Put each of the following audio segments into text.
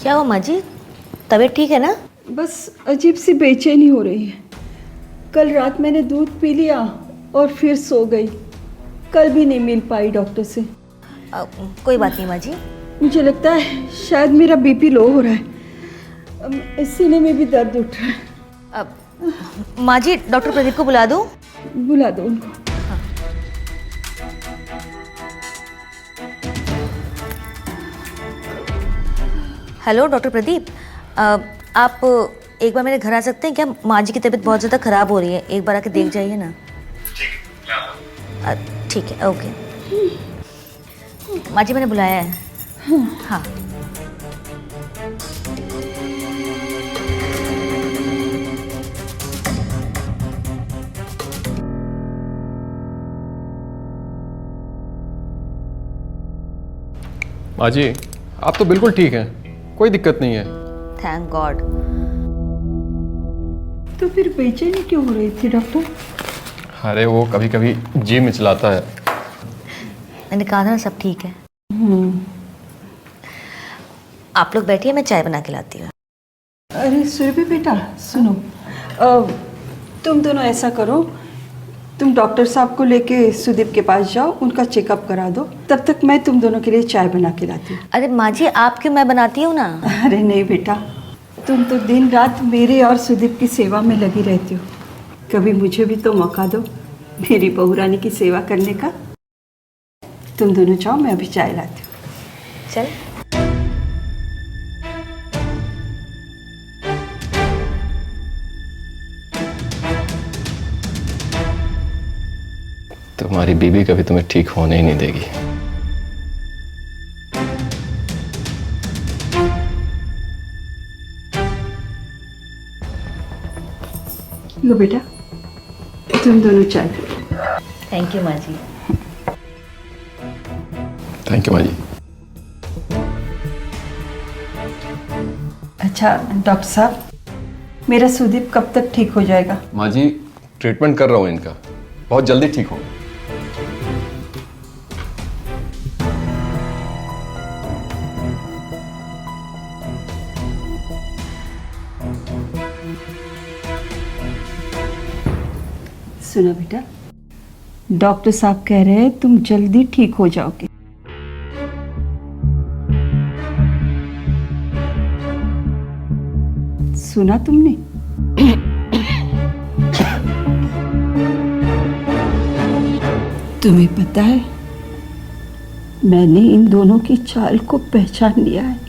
क्या हुआ माँ जी, तबीयत ठीक है ना? बस अजीब सी बेचैनी हो रही है। कल रात मैंने दूध पी लिया और फिर सो गई। कल भी नहीं मिल पाई डॉक्टर से। कोई बात नहीं माँ जी। मुझे लगता है शायद मेरा बीपी लो हो रहा है। सीने में भी दर्द उठ रहा है। माँ जी, डॉक्टर प्रदीप को बुला दूँ? बुला दो उनको। हेलो डॉक्टर प्रदीप, आप एक बार मेरे घर आ सकते हैं क्या? माँ जी की तबीयत बहुत ज़्यादा ख़राब हो रही है, एक बार आके देख जाइए ना। ठीक है, ओके। माँ जी मैंने बुलाया है। हाँ। माँ जी, आप तो बिल्कुल ठीक हैं, कोई दिक्कत नहीं है। Thank God. तो फिर बेचैनी क्यों हो रही थी डॉक्टर? अरे वो कभी कभी जी मिचलाता है। मैंने कहा था ना सब ठीक है। आप लोग बैठिए, मैं चाय बना के लाती हूँ। अरे सुरभि बेटा सुनो, तुम दोनों ऐसा करो, तुम डॉक्टर साहब को लेके सुदीप के पास जाओ, उनका चेकअप करा दो। तब तक मैं तुम दोनों के लिए चाय बना के लाती हूँ। अरे माँ जी, आप क्यों, मैं बनाती हूँ ना। अरे नहीं बेटा, तुम तो दिन रात मेरे और सुदीप की सेवा में लगी रहती हो। कभी मुझे भी तो मौका दो मेरी बहू रानी की सेवा करने का। तुम दोनों जाओ, मैं अभी चाय लाती हूँ। चल। तुम्हारी बीबी कभी तुम्हें ठीक होने ही नहीं देगी। लो बेटा, तुम दोनों चाय। थैंक यू माँ जी। थैंक यू माँ जी। अच्छा डॉक्टर साहब, मेरा सुदीप कब तक ठीक हो जाएगा? माँ जी, ट्रीटमेंट कर रहा हूँ इनका, बहुत जल्दी ठीक होगा। सुनो बेटा, डॉक्टर साहब कह रहे हैं तुम जल्दी ठीक हो जाओगे। सुना तुमने? तुम्हें पता है, मैंने इन दोनों की चाल को पहचान लिया है।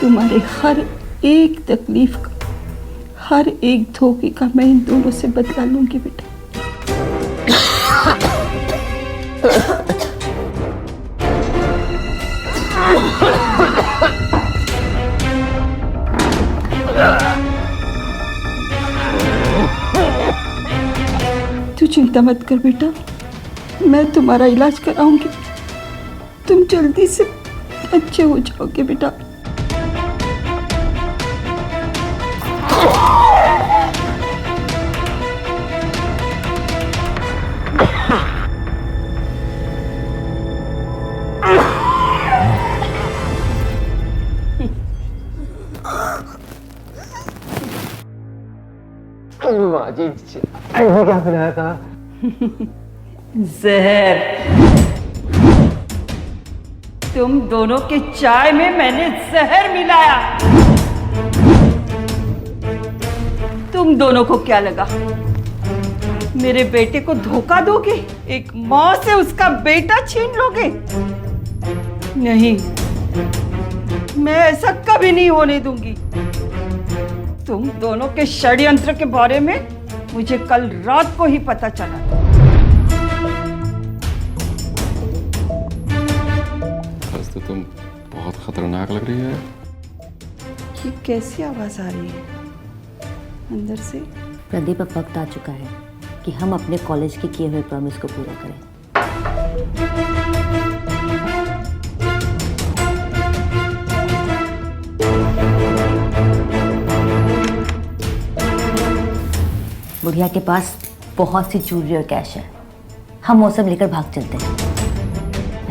तुम्हारे हर एक तकलीफ का, हर एक धोखे का मैं इन दोनों से बदला लूंगी बेटा। तू चिंता मत कर बेटा, मैं तुम्हारा इलाज कराऊंगी। तुम जल्दी से अच्छे हो जाओगे बेटा। माँ जी, ऐसा क्या पिलाया था? जहर। तुम दोनों के चाय में मैंने जहर मिलाया। तुम दोनों को क्या लगा मेरे बेटे को धोखा दोगे? एक माँ से उसका बेटा छीन लोगे? नहीं, मैं ऐसा कभी नहीं होने दूंगी। तुम दोनों के षड्यंत्र के बारे में मुझे कल रात को ही पता चला। बस तो तुम बहुत खतरनाक लग रही है। ये कैसी आवाज आ रही है अंदर से? प्रदीप, अब वक्त आ चुका है कि हम अपने कॉलेज के किए हुए प्रॉमिस को पूरा करें। बुढ़िया के पास बहुत सी ज्वेलरी और कैश है, हम वो सब लेकर भाग चलते हैं।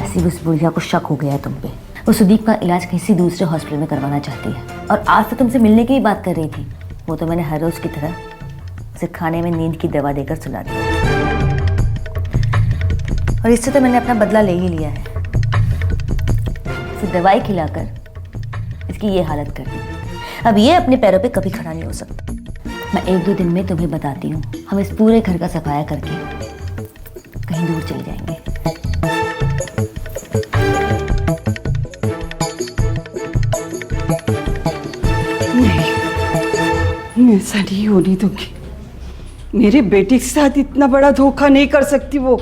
कैसी उस बुढ़िया को शक हो गया है तुम पे। वो सुदीप का इलाज किसी दूसरे हॉस्पिटल में करवाना चाहती है और आज तो तुमसे मिलने की भी बात कर रही थी। वो तो मैंने हर रोज की तरह उसे खाने में नींद की दवा देकर सुला दिया और इससे तो मैंने अपना बदला ले ही लिया है। इसे दवाई खिलाकर इसकी ये हालत कर दी। अब ये अपने पैरों पे कभी खड़ा नहीं हो सकता। मैं 1-2 दिन में तुम्हें बताती हूँ। हम इस पूरे घर का सफाया करके कहीं दूर चले जाएंगे। नहीं, ऐसा नहीं होने दूंगी। मेरे बेटे के साथ इतना बड़ा धोखा नहीं कर सकती वो।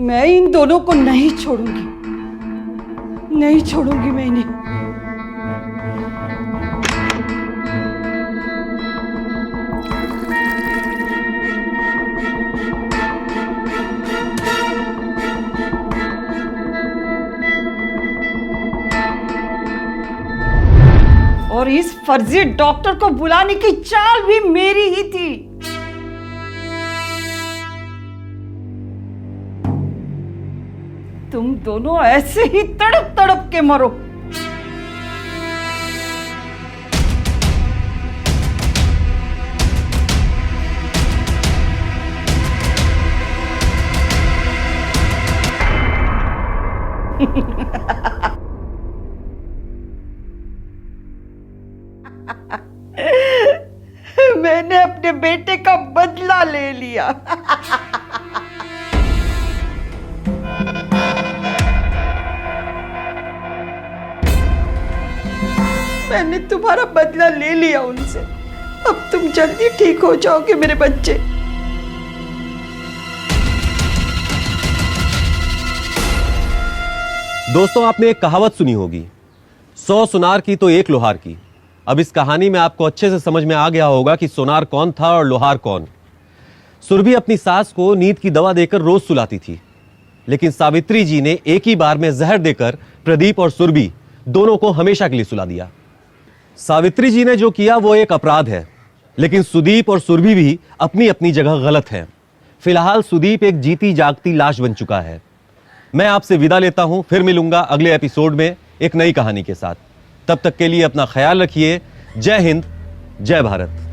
मैं इन दोनों को नहीं छोड़ूंगी, नहीं छोड़ूंगी मैं इन्हें। और इस फर्जी डॉक्टर को बुलाने की चाल भी मेरी ही थी। तुम दोनों ऐसे ही तड़प तड़प के मरो। मैंने अपने बेटे का बदला ले लिया। मैंने तुम्हारा बदला ले लिया उनसे। अब तुम जल्दी ठीक हो जाओगे मेरे बच्चे। दोस्तों, आपने एक कहावत सुनी होगी, 100 सुनार की तो एक लोहार की। अब इस कहानी में आपको अच्छे से समझ में आ गया होगा कि सोनार कौन था और लोहार कौन। सुरभि अपनी सास को नींद की दवा देकर रोज सुलाती थी, लेकिन सावित्री जी ने एक ही बार में जहर देकर प्रदीप और सुरभि दोनों को हमेशा के लिए सुला दिया। सावित्री जी ने जो किया वो एक अपराध है, लेकिन सुदीप और सुरभि भी अपनी अपनी जगह गलत हैं। फिलहाल सुदीप एक जीती जागती लाश बन चुका है। मैं आपसे विदा लेता हूं, फिर मिलूंगा अगले एपिसोड में एक नई कहानी के साथ। तब तक के लिए अपना ख्याल रखिए। जय हिंद, जय भारत।